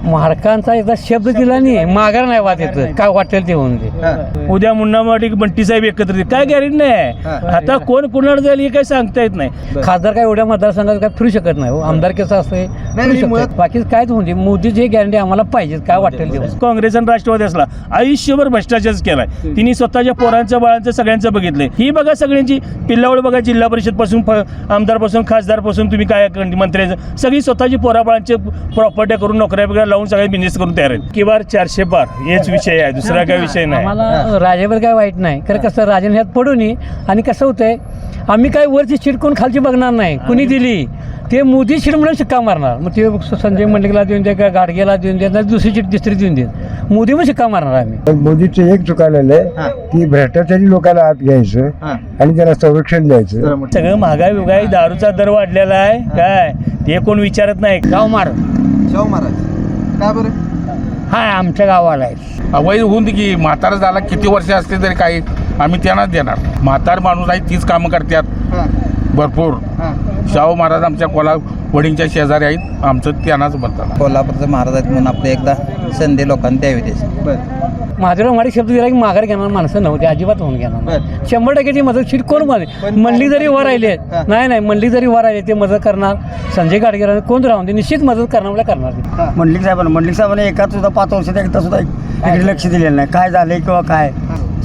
महाराजांचा एकदा शब्द दिला नाही माघार नाही वाद येतं काय वाटेल ते होऊन दे. उद्या मुन्नामाटी बंटी साहेब एकत्र येतील. काय गॅरेंटी नाही आता कोण कुणाला जाईल हे काही सांगता येत नाही. खासदार काय एवढ्या मतदारसंघात काय फिरू शकत नाही हो. आमदार कसं असतंय फिरू शकत बाकी कायच होऊन दे. मोदीची हे गॅरंटी आम्हाला पाहिजे काय वाटेल ते. काँग्रेस आणि राष्ट्रवादी असला आयुष्यभर भ्रष्टाचारच केलाय. तिने स्वतःच्या पोरांचं बाळांचं सगळ्यांचं बघितलंय. ही बघा सगळ्यांची पिल्लावळ बघा जिल्हा परिषद पासून आमदारपासून खासदारपासून तुम्ही काय मंत्र्यांचं सगळी स्वतःची पोराबाळांचे प्रॉपर्टी करून नोकऱ्या वगैरे लावून सगळे बिझनेस करून तयार आहेत. किंवा 400 पार हेच विषय आहे दुसरा काय विषय नाही. आम्हाला राजावर काय वाईट नाही कारण कसं राजाने ह्यात पडू नये. आणि कसं होतंय आम्ही काय वरची सीट कोण खालची बघणार नाही. कुणी दिली ते मोदी सीट म्हणून शिक्का मारणार. मग ते संजय मंडलिकला देऊन दे का गाडगेला देऊन दे नाही दुसरी सीट तिसरी देऊन दे मोदी पण शिक्का मारणार आम्ही. मोदीचं एक चुकालेलं आहे की भ्रष्टाचारी लोकांना आत घ्यायचं आणि त्याला संरक्षण द्यायचं. सगळं महागाई विगाई दारूचा दर वाढलेला आहे काय ते कोण विचारत नाही. गाव मार शाहू महाराज का बरं हाय आमच्या गावाला आहे. अवैध होऊन दे की म्हातारा झाला किती वर्ष असले तरी काही आम्ही त्यांनाच देणार. म्हातार माणूस आहे तीच कामं करतात भरपूर. शाहू महाराज आमच्या वडींच्या शेजारी आहेत आमचं त्यांनाच म्हणतात. कोल्हापूरचं महाराज आहेत म्हणून आपलं एकदा संधी लोकांनी द्यावी त्याची. महादेवराव माडी शब्द दिला की माघार घेणार माणसं नव्हते अजिबात होऊन घेणार. 100% ची मदत सीट कोण मंडली जरी वर राहिले नाही मंडली जरी वर राहिले ते मदत करणार. संजय गाडगेला कोण राहून ते निश्चित मदत करणार. मंडलिक साहेबांना एका सुद्धा 5 वर्षात एकदा सुद्धा इकडे लक्ष दिलेलं नाही. काय झालंय किंवा काय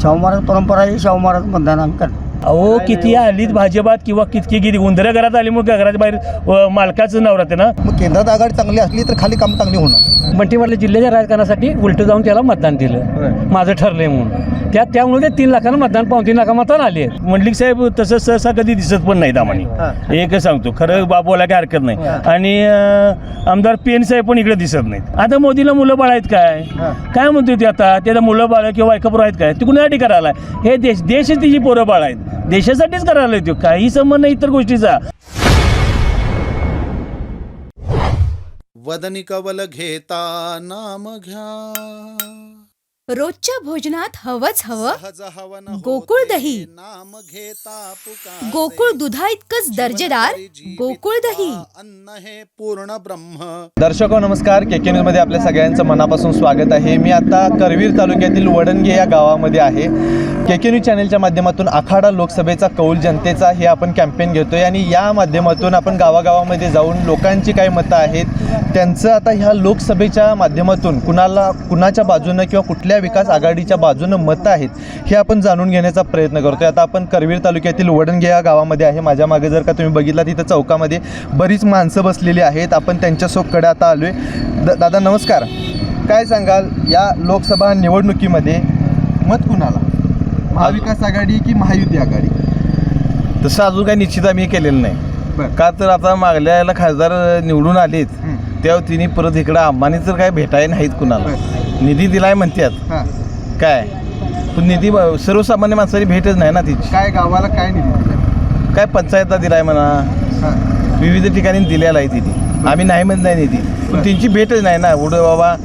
शाहू महाराज परंपरा ही शाहू महाराज मतदान आम्ही करतो. अहो किती आलीत भाजपात किंवा कितकी गेली उंदऱ्या घरात आली मग घराच्या बाहेर मालकाचं नाव राहते ना. मग केंद्रात आघाडी चांगली असली तर खाली काम चांगली होणार. बंटीवाडला जिल्ह्याच्या राजकारणासाठी उलटं जाऊन त्याला मतदान दिलं माझं ठरलंय म्हणून. त्यामुळे ते 3 लाखांना मतदान पाहून 3 लाखा मतदान आले. मंडलिक साहेब तसं सहसा कधी दिसत पण नाहीत आम्हाला. एकच सांगतो खरं बोलायला काही हरकत नाही. आणि आमदार पेन साहेब पण इकडे दिसत नाहीत. आता मोदीला मुलं बाळ आहेत काय म्हणतो ते आता त्याला मुलं बाळ किंवा बायकापूर आहेत काय ते कुणासाठी करायला हे देशच तिची पोरं बाळ आहेत देशासाठीच करायला तो काही संबंध नाही इतर गोष्टीचा. वदनी कवल घेता नाम घ्या रोजच्या भोजनात हवंच हवं गोकुळ दही. नाम घेता गोकुळ दुधा इतकंच दर्जेदार गोकुळ दही. अन्न हे पूर्ण ब्रह्म. दर्शको नमस्कार. KK न्यूज मध्ये आपल्या सगळ्यांचं मनापासून स्वागत आहे. मी आता करवीर तालुक्यातील वडणगे या गावामध्ये आहे. KK न्यूज चॅनलच्या माध्यमातून आखाडा लोकसभेचा कौल जनतेचा हे आपण कॅम्पेन घेतोय आणि या माध्यमातून आपण गावागावामध्ये जाऊन लोकांची काय मतं आहेत त्यांचं आता ह्या लोकसभेच्या माध्यमातून कुणाच्या बाजूनं किंवा कुठल्या विकास आघाडीच्या बाजूनं मतं आहेत हे आपण जाणून घेण्याचा प्रयत्न करतोय. आता आपण करवीर तालुक्यातील वडणगे या गावामध्ये आहे. माझ्या मागे जर का तुम्ही बघितला तिथं चौकामध्ये बरीच माणसं बसलेली आहेत. आपण त्यांच्याकडे आता आलोय. दादा नमस्कार. काय सांगाल या लोकसभा निवडणुकीमध्ये मत कुणाला महाविकास आघाडी की महायुती आघाडी? तसं अजून काही निश्चित आम्ही केलेलं नाही. का तर आता मागल्या याला खासदार निवडून आलेत तेव्हा तिने परत इकडं अंबानी तर काय भेटाय नाहीत कुणाला. निधी दिलाय म्हणतात काय पण निधी सर्वसामान्य माणसाची भेटच नाही ना तिची. काय गावाला काय निधी काय पंचायतला दिलाय म्हणा विविध ठिकाणी दिलेला आहे तिने. आम्ही नाही म्हणत नाही निधी पण त्यांची भेटच नाही ना. एवढं बाबा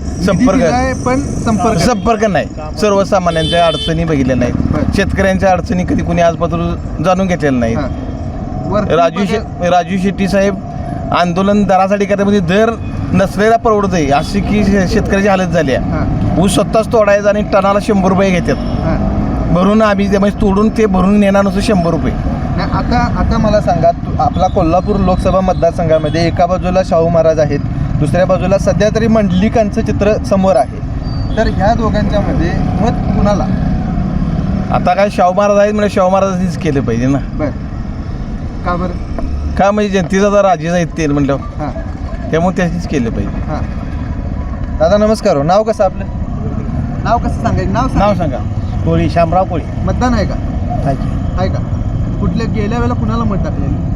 संपर्क नाही. सर्वसामान्यांच्या अडचणी बघितल्या नाहीत. शेतकऱ्यांच्या अडचणी कधी कुणी आजपासून जाणून घेतलेल्या नाहीत. राजू शेट्टी साहेब आंदोलन दरासाठी करता म्हणजे दर नसलेला परवडत आहे अशी की शेतकऱ्याची हालत झाली आहे. ऊस स्वतःच तोडायचा आणि टनाला 100 रुपये घेतात भरून. आम्ही म्हणजे तोडून ते भरून नेणार नसतो 100 रुपये. आता मला सांगा आपला कोल्हापूर लोकसभा मतदारसंघामध्ये एका बाजूला शाहू महाराज आहेत दुसऱ्या बाजूला सध्या तरी मंडलिकांचं चित्र समोर आहे. तर ह्या दोघांच्या मध्ये मत कुणाला? आता काय शाहू महाराज आहेत म्हणजे शाहू महाराजांनीच केलं पाहिजे ना. का बरं? का म्हणजे जनतेचा जर राजेच आहेत ते म्हणलं त्यामुळे त्याचीच केलं पाहिजे. दादा नमस्कार. नाव कसं आपलं? नाव कसं सांगायचं? नाव सांगा. कोळी शामराव कोळी. मतदान आहे का? आहे का? कुठल्या गेल्या वेळेला कुणाला मत टाकलेलं?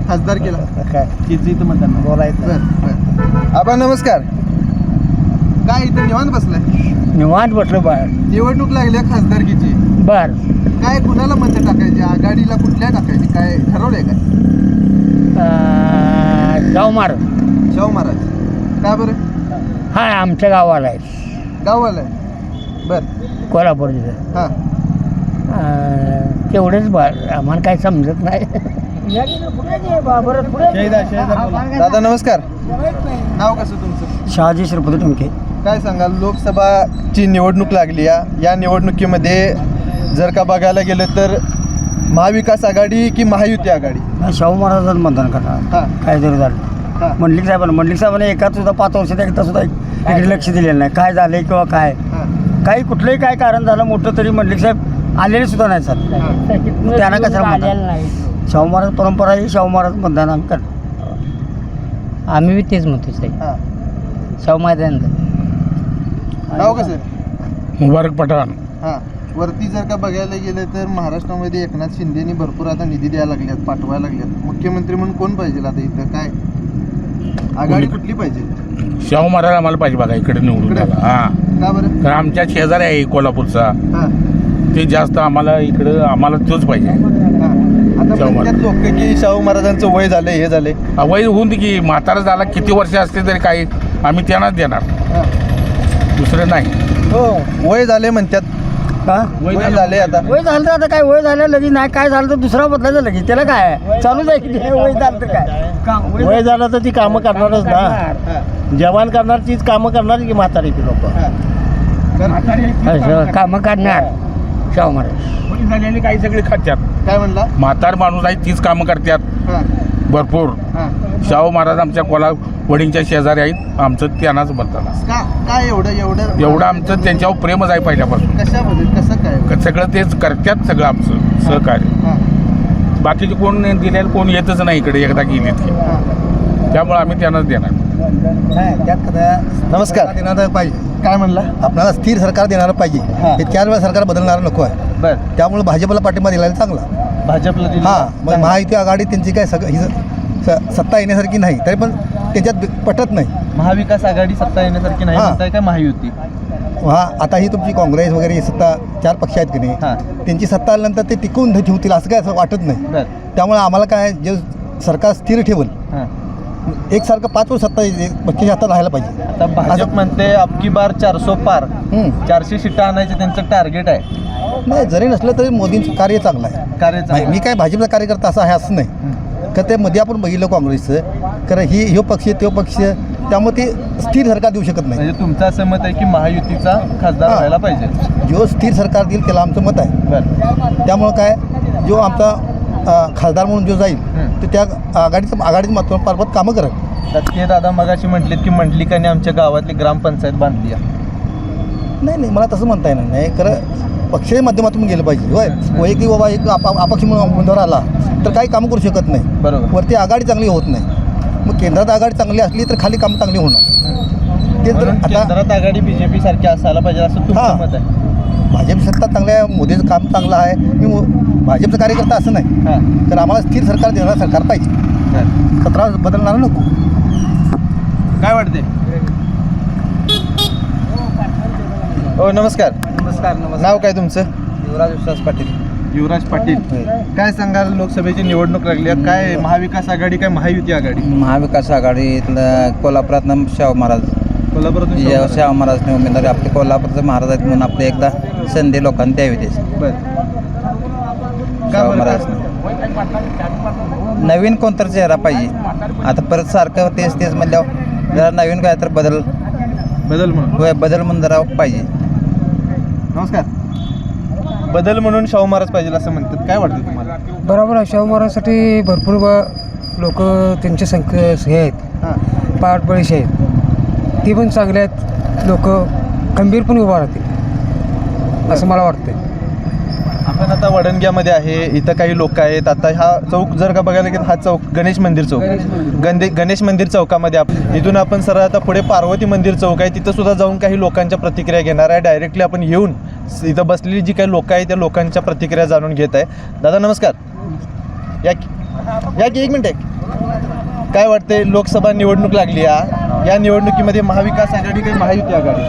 खासदार केला काय इथं मतदान बोलायचं. आबा नमस्कार. काय इथं निवांत बसलाय? निवांत बसलो बाहेर. निवडणूक लागल्या खासदारकीची बर काय कुणाला मत टाकायची? आघाडीला कुठल्या टाकायची काय ठरवलंय काय? गाव मार शाहू महाराज. का बरं? हाय आमच्या गावाला आहे. गावाला आहे. बरं कोल्हापूर जिल्ह्यात. हां तेवढंच आम्हाला काय समजत नाही. दादा नमस्कार. नाव कसं तुमचं? शहाजी श्रीपती टुमके. काय सांगाल, लोकसभाची निवडणूक लागली या निवडणुकीमध्ये जर का बघायला गेलं तर महाविकास आघाडी की महायुती आघाडी? शाहू महाराजांचं मतदान करणार. हां. काय जरी झालं मंडलिक साहेबांनी एका सुद्धा 5 वर्षात एकदा सुद्धा इकडे लक्ष दिलेलं नाही. काय झालंय किंवा काय काही कुठलंही काय कारण झालं मोठं तरी मंडलिक साहेब आलेले सुद्धा नाही सर. त्यांना कशाला मतदान? शाहू महाराज परंपरा ही शाहू महाराज मतदान आम्ही करतो. आम्ही बी तेच म्हणतो साहेब, हां. शाहू महाराजांचं. नाव कसं? मुबारक पठाण. हां. वरती जर का बघायला गेलं तर महाराष्ट्रामध्ये एकनाथ शिंदेनी भरपूर आता निधी द्यायला लागल्यात, पाठवायला लागल्यात. मुख्यमंत्री म्हणून कोण पाहिजे आता इथं? काय आघाडी कुठली पाहिजे? शाहू महाराज आम्हाला पाहिजे बघा इकडे निवडून इकडे? आला. हा, का बरं? कारण आमच्या शेजारी आहे कोल्हापूरचा, हां. ते जास्त आम्हाला इकडं आम्हाला तोच पाहिजे. आता शाहू म्हणतात लोक की शाहू महाराजांचं वय झालं, हे झाले. वय होऊन दे की म्हातारा झाला किती वर्ष असते तरी काही आम्ही त्यांनाच देणार, दुसरं नाही. हो, वय झाले म्हणतात. का वय झाले आता. वय झालं तर आता काय वय झालं लगेच नाही, काय झालं तर दुसरा बदलायचं लगेच. त्याला काय चालूच आहे की ते वय झालं तर काय वय झालं तर ती कामं करणारच ना. हां. जवान करणार तीच कामं करणार की म्हातारीची लोक कामं करणार. शाहू महाराज वय झालेली काही सगळे खात्यात, काय म्हणला? म्हातार माणूस आहे तीच कामं करतात हां. भरपूर. हां. शाहू महाराज आमच्या वडींच्या शेजारी आहेत, आमचं त्यांनाच बदलणार. काय एवढं एवढं आमचं त्यांच्यावर प्रेमच आहे पहिल्यापासून. कशाबद्दल, कसं काय? सगळं तेच करतात, सगळं आमचं सहकार्य. हां. बाकीचे कोण दिलेलं कोण येतच नाही इकडे एकदा गेलीत की, हां. त्यामुळे आम्ही त्यांनाच देणार. नमस्कार. देणार पाहिजे. काय म्हणला? आपल्याला स्थिर सरकार देणारं पाहिजे. हां. हे 4 वेळा सरकार बदलणारं नको आहे. बर. त्यामुळे भाजपला पाठिंबा दिला चांगला. भाजपला दिली? हां, मग महायुती आघाडी त्यांची काय सत्ता येण्यासारखी नाही, तरी पण त्याच्यात पटत नाही. महाविकास आघाडी सत्ता येण्यासारखी नाही हां. म्हणताय काय महायुती? हा, आता ही तुमची काँग्रेस वगैरे सत्ता 4 पक्ष आहेत की हां. नाही, त्यांची सत्ता आल्यानंतर ते टिकून ठेवतील असं काय असं वाटत नाही. बर. त्यामुळे आम्हाला काय जे सरकार स्थिर ठेवल, हां. एकसारखं 5 वर्ष सत्ता पक्षाच्या हातात राहायला पाहिजे. आता भाजप म्हणते अबकी बार 400 पार, 400 सीटा आणायचं त्यांचं टार्गेट आहे. नाही, जरी नसलं तरी मोदींचं कार्य चांगलं आहे. कार्य मी काय भाजपचा कार्यकर्ता असं आहे असं नाही, का ते मध्ये आपण बघितलं काँग्रेसचं, कारण ह्यो पक्ष तो पक्ष, त्यामुळे ते स्थिर सरकार देऊ शकत नाही. म्हणजे तुमचं असं मत आहे की महायुतीचा खासदार हां. व्हायला पाहिजे? जो स्थिर सरकार देईल त्याला आमचं मत आहे. बरं. त्यामुळं काय जो आमचा खासदार म्हणून जो जाईल तो त्या आघाडीच्या माध्यमात कामं करेल. राजकीय दादा मगाशी म्हटलेत की मंडलिकाने आमच्या गावातली ग्रामपंचायत बांधली आहे. नाही, मला तसं म्हणता येणार नाही. खरं पक्षाच्या माध्यमातून गेलं पाहिजे. होय, वैयक्तिक बाबा एक अपक्ष उमेदवार आला तर काही कामं करू शकत नाही. बरोबर. वरती आघाडी चांगली होत नाही. मग केंद्रात आघाडी चांगली असली तर खाली कामं चांगली होणार. ते तर म्हणून आता केंद्रात आघाडी बीजेपी सारखी असायला पाहिजे असं तुमचं हां. मत आहे? भाजप सत्ता चांगल्या आहे, मोदीचं काम चांगलं आहे. मी भाजपचा कार्यकर्ता असं नाही, हां. तर आम्हाला स्थिर सरकार देणारं सरकार पाहिजे. बरं. 17 बदलणार नको. काय वाटते? हो, नमस्कार. नमस्कार. नाव काय तुमचं? युवराज विश्वास पाटील. युवराज पाटील. काय सांगाल, लोकसभेची निवडणूक लागली आहे, काय महाविकास आघाडी काय महायुती आघाडी? महाविकास आघाडीतलं कोल्हापुरातनं शाहू महाराज, कोल्हापुरातून शाहू महाराजने उमेदवारी आपले कोल्हापूरचे महाराज आहेत म्हणून आपले एकदा संधी लोकांनी द्यावी त्याची. शाहू महाराजने नवीन कोणतरी चेहरा पाहिजे. आता परत सारखं तेच म्हणल्यावर जरा नवीन काय तर बदल म्हणून जरा पाहिजे. नमस्कार. बदल म्हणून शाहू महाराज पाहिजे असं म्हणतात, काय वाटतं तुम्हाला? बरोबर आहे. शाहू महाराजसाठी भरपूर लोक त्यांचे हे आहेत, हां. पाठबळीशी आहेत, ते पण चांगले आहेत. लोक खंबीरपणे उभा राहतील असं मला वाटतं. आपण आता वडणग्यामध्ये आहे, इथं काही लोक आहेत. आता हा चौक जर का बघायला गेलं, हा चौक गणेश मंदिर चौक, गणेश मंदिर चौकामध्ये इथून आपण सरळ आता पुढे पार्वती मंदिर चौक आहे, तिथं सुद्धा जाऊन काही लोकांच्या प्रतिक्रिया घेणार आहे. डायरेक्टली आपण येऊन इथं बसलेली जी काही लोक आहेत त्या लोकांच्या प्रतिक्रिया जाणून घेत आहे. दादा नमस्कार. या की एक मिनिट आहे. काय वाटते, लोकसभा निवडणूक लागली आहे, या निवडणुकीमध्ये महाविकास आघाडी काही महायुती आघाडी?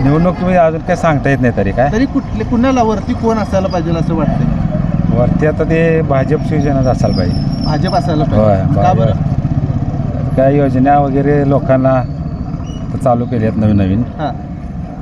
निवडणुकीमध्ये अजून काय सांगता येत नाही. तरी कुणाला वरती कोण असायला पाहिजे असं वाटतंय? वरती आता ते भाजप शिवसेनाच असायला पाहिजे. भाजप असायला होय, पाहिजे. का बरं? काय योजना वगैरे लोकांना चालू केली आहेत नवीन हां.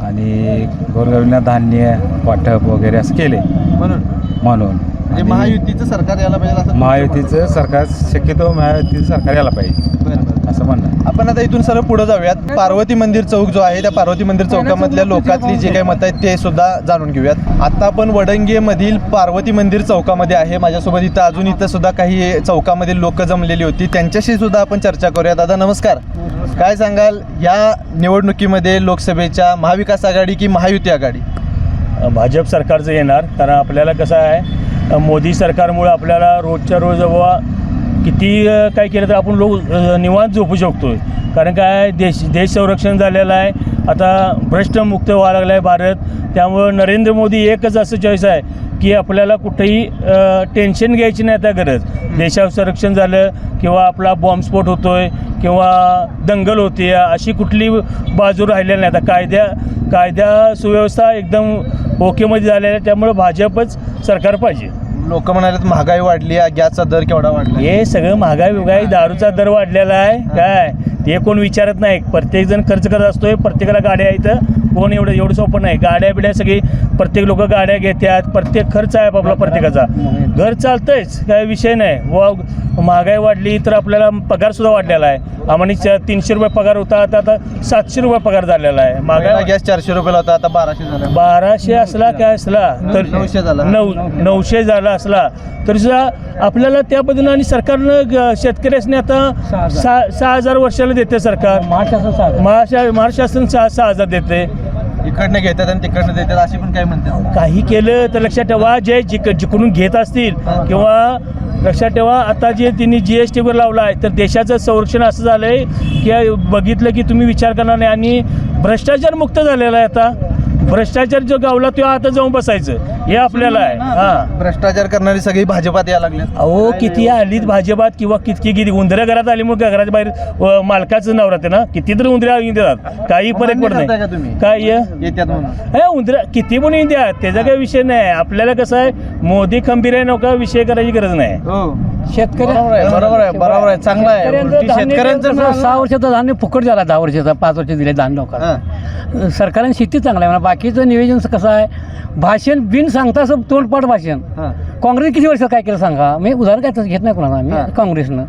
आणि गोरगरिबांना धान्य वाटप वगैरे असं केले म्हणून म्हणजे महायुतीचं सरकार यायला पाहिजे असं महायुतीचं सरकार शक्यतो महायुतीचं सरकार यायला पाहिजे बरं. असं म्हणणं. आपण आता इथून सरळ पुढे जाऊयात. पार्वती मंदिर चौक जो आहे त्या पार्वती मंदिर चौकामधल्या लोकांतली जे काही मतं आहेत ते सुद्धा जाणून घेऊयात. आता आपण वडंगेमधील पार्वती मंदिर चौकामध्ये आहे. माझ्यासोबत इथं सुद्धा काही चौकामधील लोक जमलेली होती, त्यांच्याशी सुद्धा आपण चर्चा करूया. दादा नमस्कार. काय सांगाल या निवडणुकीमध्ये लोकसभेच्या महाविकास आघाडी की महायुती आघाडी? भाजप सरकारचं येणार, कारण आपल्याला कसं आहे मोदी सरकारमुळे आपल्याला रोजच्या रोज बाबा किती काय केलं तर आपण लोक निवांत झोपू शकतो. कारण काय देश संरक्षण झालेलं आहे, आता भ्रष्टमुक्त व्हायला लागला आहे भारत. त्यामुळं नरेंद्र मोदी एकच असं चॉईस आहे की आपल्याला कुठेही टेन्शन घ्यायची नाही आता गरज. देशाचं संरक्षण झालं किंवा आपला बॉम्बस्फोट होतो आहे किंवा दंगल होते, अशी कुठली बाजू राहिलेली नाही. आता कायदा सुव्यवस्था एकदम ओकेमध्ये झालेल्या आहे, त्यामुळं भाजपच सरकार पाहिजे. लोक म्हणाले महागाई वाढली आहे, गॅसचा दर केवढा वाढला? हे सगळं महागाई दारूचा दर वाढलेला आहे काय ते कोण विचारत नाही. प्रत्येकजण खर्च करत असतोय, प्रत्येकाला गाड्या आहेत. कोण एवढं सोपं नाही. गाड्या बिड्या सगळी प्रत्येक लोक गाड्या घेतात, प्रत्येक खर्च आहे आपला प्रत्येकाचा. घर चालतंयच, काय विषय नाही. व महागाई वाढली तर आपल्याला पगारसुद्धा वाढलेला आहे. आम्हाला 300 रुपये पगार होता, आता 700 रुपये पगार झालेला आहे. महागाई गॅस 400 रुपयाला होता, आता 1200 झाला. 1200 असला काय असला तर 900 झाला. 900 झाला असला तरी सुद्धा आपल्याला त्या पद्धतीनं, आणि सरकारनं शेतकऱ्यासनी आता 6,000 वर्षाला देते सरकार. महाराष्ट्र शासन 6,000 देते. इकडनं घेतात आणि तिकडनं देतात अशी पण काय म्हणतात. काही केलं तर लक्षात ठेवा, जे जिकडून घेत असतील किंवा लक्षात ठेवा, आता जे त्यांनी GSTवर लावला आहे तर देशाचं संरक्षण असं झालं आहे की बघितलं की तुम्ही विचार करणार नाही. आणि भ्रष्टाचार मुक्त झालेला आहे. आता भ्रष्टाचार जो गावला तो आता जाऊन बसायचं हे आपल्याला आहे. हां, भ्रष्टाचार करणारी सगळी भाजपात यायला लागले. अहो किती आलीत भाजपात किंवा किती उंदऱ्या घरात आली, मग घराच्या बाहेर मालकाचं नवरात आहे ना, किती तर उंदऱ्या येऊन देतात, काही फरक पडत नाही. काय येतात म्हणून हे उंदऱ्या किती पण येऊन द्या, त्याचा काही विषय नाही. आपल्याला कसं आहे, मोदी खंबीर आहे नका, विषय करायची गरज नाही. बरोबर आहे, चांगलं आहे. शेतकऱ्यांचं 6 वर्षाचं धान्य फुकट झाला, 10 वर्षाचा 5 वर्ष दिले धान्य लोकांना. सरकारने शेती चांगलं आहे म्हणा. बाकीचं नियोजन कसं आहे, भाषण बिन सांगता असं तोंडपाठ भाषण. काँग्रेस किती वर्ष काय केलं सांगा, मी उदाहरण काय घेत नाही कोणाला आम्ही. काँग्रेसनं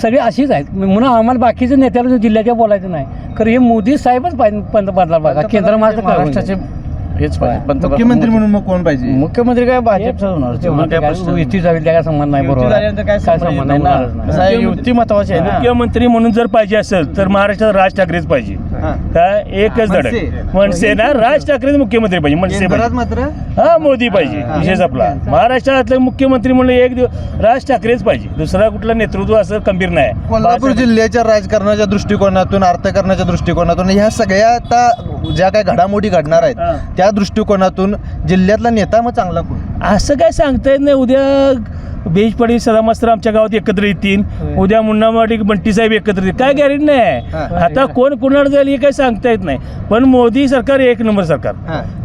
सगळे अशीच आहेत म्हणून आम्हाला बाकीचं नेत्याला जिल्ह्याच्या बोलायचं नाही. खरं हे मोदी साहेबच पाहिजे पंतप्रधान बघा. केंद्र महाराष्ट्राचे हेच पाहिजे मुख्यमंत्री म्हणून मग कोण पाहिजे? मुख्यमंत्री काय भाजपचा होणार. युती जाईल त्या काय संबंध नाही. बरोबर काय संबंध नाही. युती महत्वाची आहे. मुख्यमंत्री म्हणून जर पाहिजे असेल तर महाराष्ट्रात राज ठाकरेच पाहिजे. काय एकच धडक मनसे ना, राज ठाकरेच मुख्यमंत्री पाहिजे. मनसे मात्र हा मोदी पाहिजे. विशेष आपला महाराष्ट्रातलं मुख्यमंत्री म्हणलं एक दिवस राज ठाकरेच पाहिजे. दुसरा कुठला नेतृत्व असं खंबीर नाही. कोल्हापूर जिल्ह्याच्या राजकारणाच्या दृष्टिकोनातून, अर्थकारणाच्या दृष्टिकोनातून ह्या सगळ्या आता ज्या काही घडामोडी घडणार आहेत त्या दृष्टिकोनातून जिल्ह्यातला नेता मग चांगला कोण? असं काय सांगता येत नाही. उद्या बेजपडी सदा मास्तर आमच्या गावात एकत्र येतील, उद्या मुन्नामाडी बंटी साहेब एकत्र येतील, काय गॅरंटी नाही. आता कोण कुणाला जाईल हे काही सांगता येत नाही. पण मोदी सरकार एक नंबर सरकार.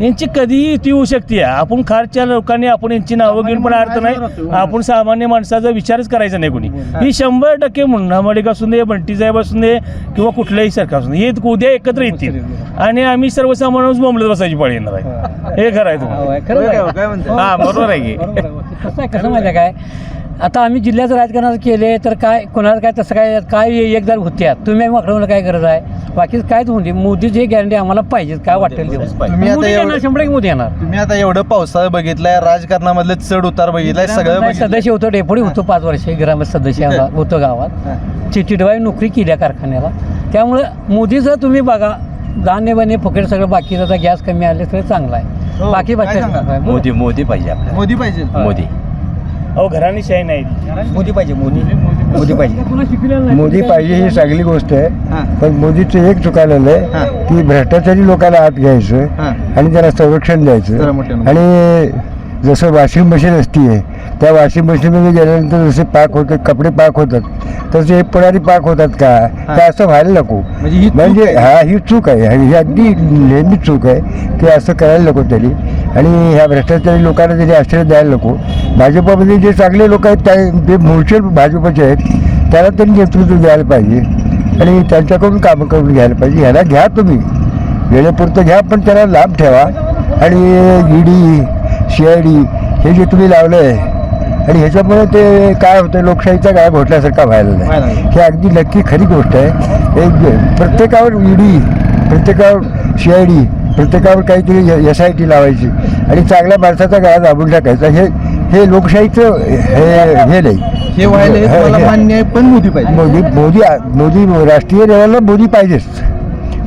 यांची कधीही युती होऊ शकते. आपण खारच्या लोकांनी आपण यांची नावं घेऊन पण अर्थ नाही. आपण सामान्य माणसाचा विचारच करायचा नाही कोणी. ही 100% मुन्नामाडी असून दे, बंटी साहेब असून दे किंवा कुठलंही सरकार असून दे, हे उद्या एकत्र येतील आणि आम्ही सर्वसामान्य बोंबलत बसायची पाळी येणार आहे. हे खरं आहे तुम्हाला. हा बरोबर आहे की. कसं माहिती आहे काय, आता आम्ही जिल्ह्याचं राजकारणाचं केले तर काय कोणाला काय तसं काय एकदा होत्या तुम्ही आम्ही वाकडवलं काय गरज आहे. बाकी कायच होते. मोदीची हे गॅरंटी आम्हाला पाहिजे. काय वाटेल तुम्ही आता 100% मोदी येणार. तुम्ही आता एवढं पावसाळा बघितलाय, राजकारणामधले चढ उतार बघितलाय, सगळं सदस्य होतो, डेपुटी होतो 5 वर्ष ग्रामपंचायत सदस्य होतो गावात. चिठ्ठीबाई नोकरी केल्या कारखान्याला. त्यामुळे मोदीचं तुम्ही बघा, धान्य बने फुकट सगळं, बाकीचं आता गॅस कमी आले सगळं चांगलं आहे. बाकी मोदी पाहिजे आपल्याला. मोदी पाहिजे. मोदी अहो घराणी शाही नाही. मोदी पाहिजे. मोदी पाहिजे ही चांगली गोष्ट आहे. पण मोदीचं एक चुकायला आहे की भ्रष्टाचारी लोकांना आत घ्यायचं आणि त्यांना संरक्षण द्यायचं. आणि जसं वॉशिंग मशीन असते त्या वॉशिंग मशीनमध्ये गेल्यानंतर जसे पाक होतात, कपडे पाक होतात, तसे पुढारी पाक होतात का, तर असं व्हायला नको. म्हणजे ही चूक आहे. ही अगदी नेहमी चूक आहे की असं करायला नको तरी. आणि ह्या भ्रष्टाचारी लोकांना तरी आश्रय द्यायला नको. भाजपामध्ये जे चांगले लोक आहेत ते मूळचे भाजपचे आहेत, त्याला तरी नेतृत्व द्यायला पाहिजे आणि त्यांच्याकडून कामं करून घ्यायला पाहिजे. ह्याला घ्या तुम्ही, वेळेपुरतं घ्या, पण त्याला लाभ ठेवा. आणि ED CID हे जे तुम्ही लावलं आहे आणि ह्याच्यामुळे ते काय होतं, लोकशाहीचा काय घोटल्यासारखा व्हायला नाही. हे अगदी नक्की खरी गोष्ट आहे. एक प्रत्येकावर ईडी, प्रत्येकावर CID, प्रत्येकावर काहीतरी SIT लावायची आणि चांगल्या माणसाचा गळा दाबून टाकायचा. हे लोकशाहीचं हे नाही. हे व्हायला हे तुम्हाला मान्य आहे, पण मोदी पाहिजे. मोदी राष्ट्रीय लेवलला मोदी पाहिजेच,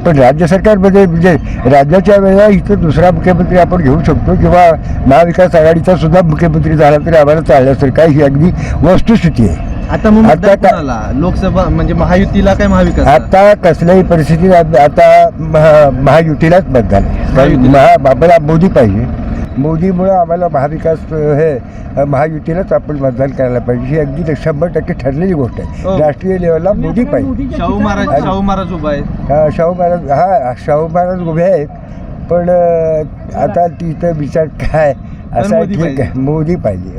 पण राज्य सरकारमध्ये म्हणजे राज्याच्या वेळेला इथं दुसरा मुख्यमंत्री आपण घेऊ शकतो किंवा महाविकास आघाडीचा सुद्धा मुख्यमंत्री झाला तरी आम्हाला चालण्यासारखं आहे. ही अगदी वस्तुस्थिती आहे. आता मग आता मतदान कोणाला? लोकसभा म्हणजे महायुतीला काय महाविकास? आता कसल्याही परिस्थितीत आता महायुतीलाच मतदान. आम्हाला मोदी पाहिजे. मोदीमुळं आम्हाला महाविकास महायुतीलाच आपण मतदान करायला पाहिजे. ही अगदी 100% ठरलेली गोष्ट आहे. राष्ट्रीय लेवलला मोदी पाहिजे. शाहू महाराज उभा आहे. शाहू महाराज उभे आहेत, पण आता तिथं विचार काय असा मोदी ठीक आहे, मोदी पाहिजे.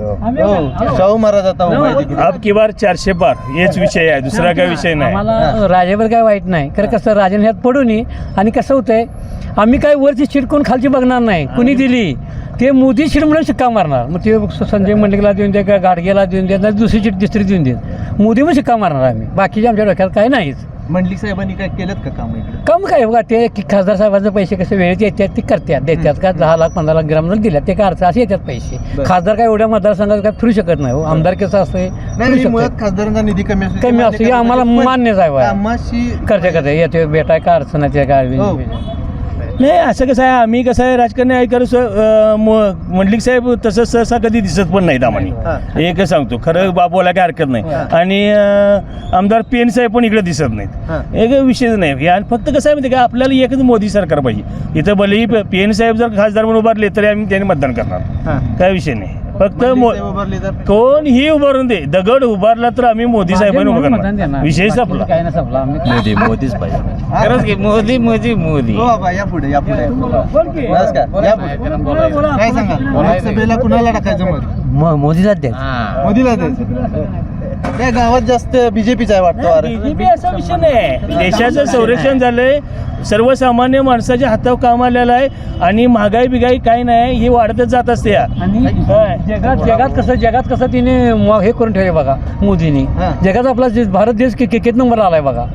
शाहू महाराज आता उभा आहे. अब की बार 400 पार हेच विषय आहे, दुसरा काय विषय नाही. आम्हाला राजावर काय वाईट नाही, कारण कसं राजाने ह्यात पडून आणि कसं होतंय, आम्ही काय वरची सीट कोण खालची बघणार नाही. कुणी दिली ते मोदी सीट म्हणून शिक्का मारणार. मग ते संजय मंडलिकला देऊन दे, का गाडगेला देऊन दे, दुसरी सीट तिसरी देऊन दे, मोदी पण शिक्का मारणार आम्ही. बाकीच्या आमच्या डोक्यात काय नाहीच. मंडलिक साहेबांनी काय केलं का काम इकडे? कम काय बघा, ते की खासदार साहेबांचे पैसे कसे वेळेत येतात ते करतात, देतात का 10 लाख 15 लाख ग्राम दिल्यात, ते काय अर्थ असे येतात पैसे. खासदार काय एवढ्या मतदारसंघात काय फिरू शकत नाही. आमदार कसं असतंय, नाही, मुळात खासदारांचा निधी कमी असतो हे आम्हाला मान्यच आहे. करते येते बेटा काय अडचण आहे ते काय. नाही असं कसं आहे, आम्ही कसं आहे राजकारणी ऐकलं मंडलिक साहेब तसं सहसा कधी दिसत पण नाहीत आम्हाला. एकच सांगतो, खरं बोलायला काही हरकत नाही. आणि आमदार PN साहेब पण इकडे दिसत नाहीत. एक विषयच नाही. आणि फक्त कसं आहे माहिती का, आपल्याला एकच मोदी सरकार पाहिजे. इथं भलेही PN साहेब जर खासदार म्हणून उभारले तरी आम्ही त्यांनी मतदान करणार, काय विषय नाही. फक्त कोणही उभारून दे, दगड उभारला तर आम्ही मोदी साहेबांनी उभं करणार. विषय संपला. काय ना संपला. मोदीच पाहिजे. खरंच की मोदी मोदी मोदी. या पुढे नमस्कार. या पुढे काय सांगा, लोकसभेला कुणाला टाकायचं मत? मोदीलाच द्यायचं. मोदीला द्यायचं. त्या गावात जास्त बीजेपीचा आहे वाटतो. बीजेपी असा विषय नाही. देशाचं संरक्षण झालंय, सर्वसामान्य माणसाच्या हातावर काम आलेलं आहे. आणि महागाई बिगाई काही नाही, ही वाढतच जात असते. आणि जगात कसं तिने हे करून ठेवले बघा मोदींनी. जगात आपला भारत देश किती नंबर आलाय बघा.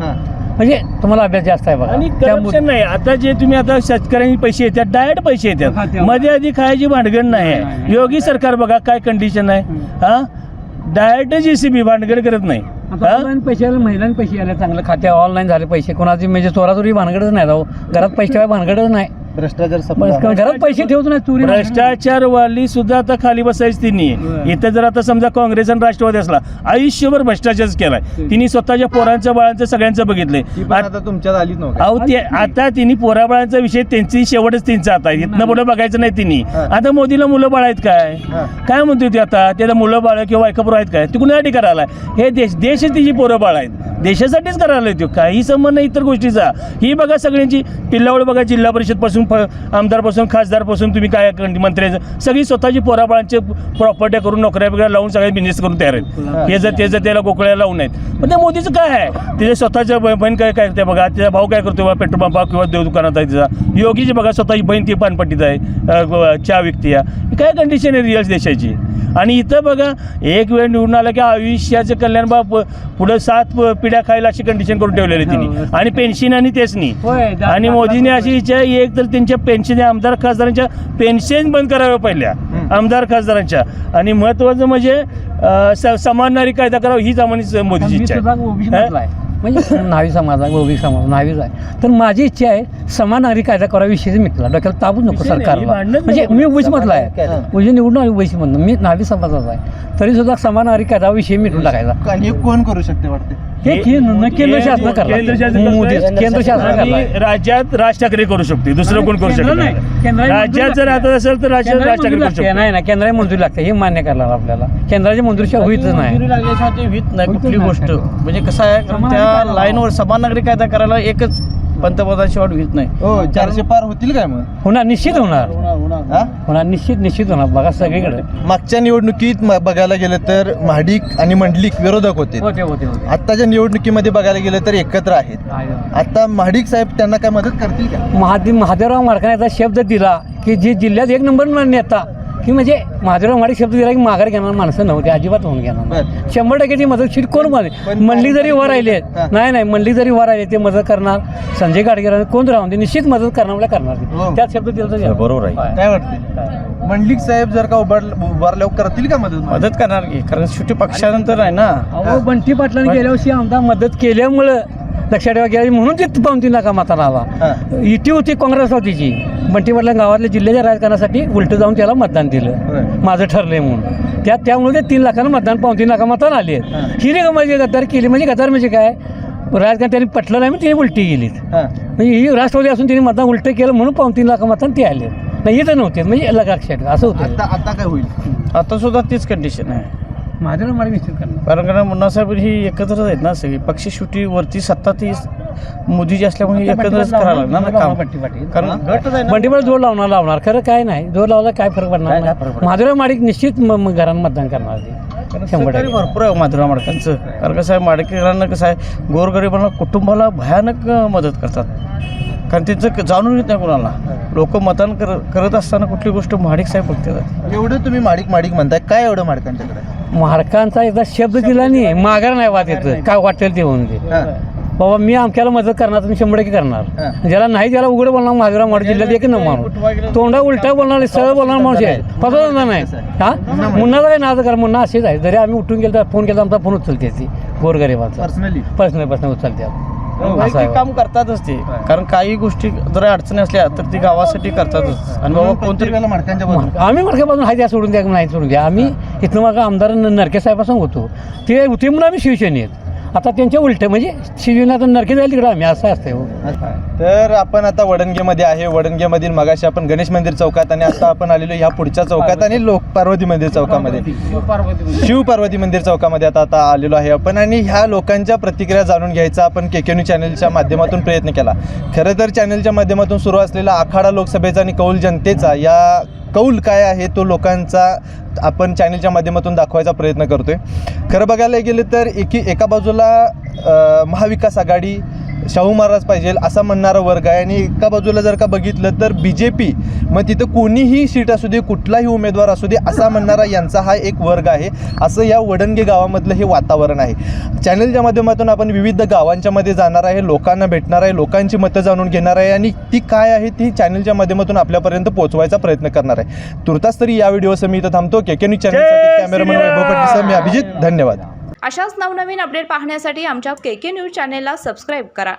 म्हणजे तुम्हाला अभ्यास जास्त आहे बघा. आणि करप्शन नाही. आता जे तुम्ही आता शेतकऱ्यांनी पैसे येतात, डायरेक्ट पैसे येतात, मध्ये आधी खायची भानगड नाही. योगी सरकार बघा काय कंडिशन आहे. डायरेक्ट JCB भानगड करत नाही. ऑनलाईन पैसे आले, महिलांनी पैसे आले, चांगलं खात्या ऑनलाईन झाले पैसे. कोणाची म्हणजे चोराचोरी भानगडच नाही जाऊ. घरात पैसे ठेवाय भानगडच नाही. भ्रष्टाचार घरात पैसे ठेवत नाही, चोरी. भ्रष्टाचारवाली सुद्धा आता खाली बसायची तिने. इथं जर आता समजा काँग्रेस आणि राष्ट्रवादी असला, आयुष्यभर भ्रष्टाचारच केलाय तिने. स्वतःच्या पोरांचं बाळांचं सगळ्यांचं बघितलंय. आता तुमच्यात आलीच नव्हती. अहो ते आता तिने पोराबाळांचा विषय त्यांची शेवटच त्यांचा आता इथनं पुढे बघायचं नाही तिने. आता मोदीला मुलं बाळ आहेत काय म्हणतो ती आता, त्याला मुलं बाळ किंवा ऐकपूर आहेत काय, ती कुणासाठी करायला? हे देशच तिची पोरं बाळ आहेत, देशासाठीच करायला तो. काही संबंध नाही इतर गोष्टीचा. ही बघा सगळ्यांची पिल्लावळ बघा, जिल्हा परिषद पासून आमदारपासून खासदारपासून तुम्ही काय मंत्र्याचं सगळी स्वतःची पोराबाळांचे प्रॉपर्ट्या करून नोकऱ्या वगैरे लावून सगळे बिझनेस करून तयार आहेत. हे जर त्याचं त्याला गोकळ्या लावून आहेत. पण त्या मोदीचं काय आहे, त्याच्या स्वतःच्या बहीण काय करते बघा, त्याचा भाऊ काय करतो पेट्रोल पंपा किंवा देव दुकानात आहे तिचा. योगीची बघा स्वतःची बहीण ती पानपट्टीत आहे, चहा विकते. काय कंडिशन आहे रिअल देशाची. आणि इथं बघा एक वेळ निवडून आला की आयुष्याचं कल्याण बा पुढे 7 पिढ्या खायला अशी कंडिशन करून ठेवलेली तिने. आणि पेन्शन आणि तेच नाही. आणि मोदीने अशी इच्छा एक तर त्यांच्या पेन्शन, आमदार खासदारांच्या पेन्शन बंद कराव्या पहिल्या आमदार खासदारांच्या. आणि महत्वाचं म्हणजे समान नागरिक कायदा करावा हीच आम्हाला मोदीची इच्छा आहे. म्हणजे न्हावी समाज आहे, ओबीसी समाज न्हावीच आहे. तर माझी इच्छा आहे समान नागरिक कायदा करा. विषयच मिटला, डोक्याला ताबूच नको सरकारला. म्हणजे मी ओबीसी मधला आहे, म्हणजे निवडून आली ओबीसी मधून, मी न्हावी समाजाचा आहे, तरी सुद्धा समान नागरिक कायदा विषय मिटून टाकायचा. हे कोण करू शकते वाटते? हे केंद्र शासन करणार. केंद्र शासन राज्यात राज ठाकरे करू शकते, दुसरं कोण करू शकत नाही. राज्यात जर आता असेल तर राज्यात राज ठाकरे करू शकते. नाही ना, केंद्राची मंजुरी लागते, हे मान्य करायला आपल्याला. केंद्राची मंजुरीशिवाय होईच नाही. लागल्याशिवाय होत नाही कुठली गोष्ट. म्हणजे कसं आहे, त्या लाईनवर समान नागरिक कायदा करायला एकच पंतप्रधानशिवाय होत नाही. 400 पार होतील काय मग? होणार, निश्चित होणार. होणार, निश्चित होणार. बघा सगळीकडे मागच्या निवडणुकीत बघायला गेलं तर महाडिक आणि मंडलिक विरोधक होते. आत्ताच्या निवडणुकीमध्ये बघायला गेलं तर एकत्र आहेत. आता महाडिक साहेब त्यांना काय मदत करतील का? महादेवराव मारकाने शब्द दिला की जे जिल्ह्यात 1 नंबर नेता की म्हणजे महादेवराव माडिक शब्द दिला की माघार घेणार माणसं नव्हते, अजिबात होऊन घेणार नाही. 100% ती मदत शीट कोण मंडळी जरी वर राहिले नाही मंडळी जरी वर राहिले ते मदत करणार. संजय गाडगेरांनी कोण राहून ते निश्चित मदत करणार करणार त्यात शब्द दिला तर बरोबर आहे. काय वाटतं मंडलिक साहेब जर का उभारल्यावर करतील का मदत करणार की, कारण शेवटी पक्षानंतर आहे ना. अहो बंटी पाटलांनी गेल्या वर्षी आमदार मदत केल्यामुळं लक्षात ठेवा गेल्या म्हणून ते 2-3 लाखा मताला आला. युती होती काँग्रेस होतीची, बंटी पाटला गावातल्या जिल्ह्याच्या राजकारणासाठी उलटं जाऊन त्याला मतदान दिलं, माझं ठरलंय म्हणून. त्यामुळे ते 3 लाखांना मतदान 2.5 लाखा मतानं आले. ही नाही का म्हणजे गद्दार केली, म्हणजे गद्दार म्हणजे काय, राजकारण त्यांनी पटलं नाही म्हणून तिने उलटी गेलीत. म्हणजे ही राष्ट्रवादी असून तिने मतदान उलटं केलं म्हणून 2.5 लाखा मतान ते आले नाही, इथं नव्हते म्हणजे लक्षात असं होतं. आता काय होईल? आता सुद्धा तीच कंडिशन आहे. महादेवराव माडिक निश्चित करणार. कारण मुन्नासाहेब ही एकत्रच आहेत ना सगळी पक्ष, शेवटी वरती सत्ता ती मोदीची असल्यामुळे एकत्रच करावं लागणार ना काम. कारण बंटी पाटील जोर लावणार खरं काय नाही, जोर लावला काय फरक पडणार नाही. महादेवराव माडिक निश्चित घरांना मतदान करणार ते 100%. भरपूर आहे माधुराव माडकांचं. कारण कसं आहे, माडकेकरांना कसं आहे, गोरगरिबांना कुटुंबाला भयानक मदत करतात. कारण त्यांचं जाणून येत नाही कोणाला. लोक मतदान करत असताना कुठली गोष्ट माडिक साहेब बघतात. एवढं तुम्ही माडिक म्हणताय, काय एवढं माडकांच्याकडे? माडकांचा एकदा शब्द दिला नाही, माघार नाही वाद येतं, काय वाटेल ते होऊन दे. बाबा मी अमक्याला मदत करणार, तुम्ही 100% करणार. ज्याला नाही त्याला उघड बोलणार, महादेवराव माडिक जिल्ह्यात एक न माणूस तोंडा उलटा बोलणार, सरळ बोलणार माणूस आहे, पसंत नाही. हा मुन्नाचा काय नाद करा, मुन्ना असेच आहे. जरी आम्ही उठून गेलो फोन केला आमचा फोन उचलते ती गोरगरिबाचा पर्सनल उचलते. काम करतातच ते, कारण काही गोष्टी जर अडचणी असल्या तर ती गावासाठी करतातच. आणि बाबा कोणतरी आम्ही मडक्यापासून हाय त्या सोडून द्या नाही सोडून द्या. आम्ही इथनं मग आमदार नरके साहेबांसंग होतो, ते होते म्हणून आम्ही शिवसेनेत. आता त्यांच्या उलट म्हणजे शिवसेनेत नरके जाईल तिकडं आम्ही असं असतं. तर आपण आता वडणगेमध्ये आहे. वडणगेमधील मगाशी आपण गणेश मंदिर चौकात आणि आता आपण आलेलो ह्या पुढच्या चौकात आणि पार्वती मंदिर चौकामध्ये, शिव पार्वती मंदिर चौकामध्ये आता आलेलो आहे आपण. आणि ह्या लोकांच्या प्रतिक्रिया जाणून घ्यायचा आपण KK न्यूज चॅनलच्या माध्यमातून प्रयत्न केला. खरं तर चॅनलच्या माध्यमातून सुरू असलेला आखाडा लोकसभेचा आणि कौल जनतेचा, या कौल काय आहे तो लोकांचा आपण चॅनलच्या माध्यमातून दाखवायचा प्रयत्न करतोय. खरं बघायला गेलं तर एका बाजूला महाविकास आघाडी, शाहू महाराज पाहिजे असा म्हणणारा वर्ग आहे, आणि एका बाजूला जर का बघितलं तर BJP, मग तिथं कोणीही सीट असू दे, कुठलाही उमेदवार असू दे असा म्हणणारा यांचा हा एक वर्ग आहे. असं या वडणगे गावामधलं हे वातावरण आहे. चॅनलच्या माध्यमातून आपण विविध गावांच्या मध्ये जाणार आहे, लोकांना भेटणार आहे, लोकांची मतं जाणून घेणार आहे, आणि ती काय आहे ती चॅनलच्या माध्यमातून आपल्यापर्यंत पोहोचवायचा प्रयत्न करणार आहे. तुर्तास तरी या व्हिडिओसह मी इथं थांबतो. KK न्यूज चॅनलसाठी कॅमेरामन वैभव पाटीलसह मी अभिजित. धन्यवाद. अशाच नवनवीन अपडेट पाहण्यासाठी आमच्या KK न्यूज चॅनेलला सबस्क्राईब करा.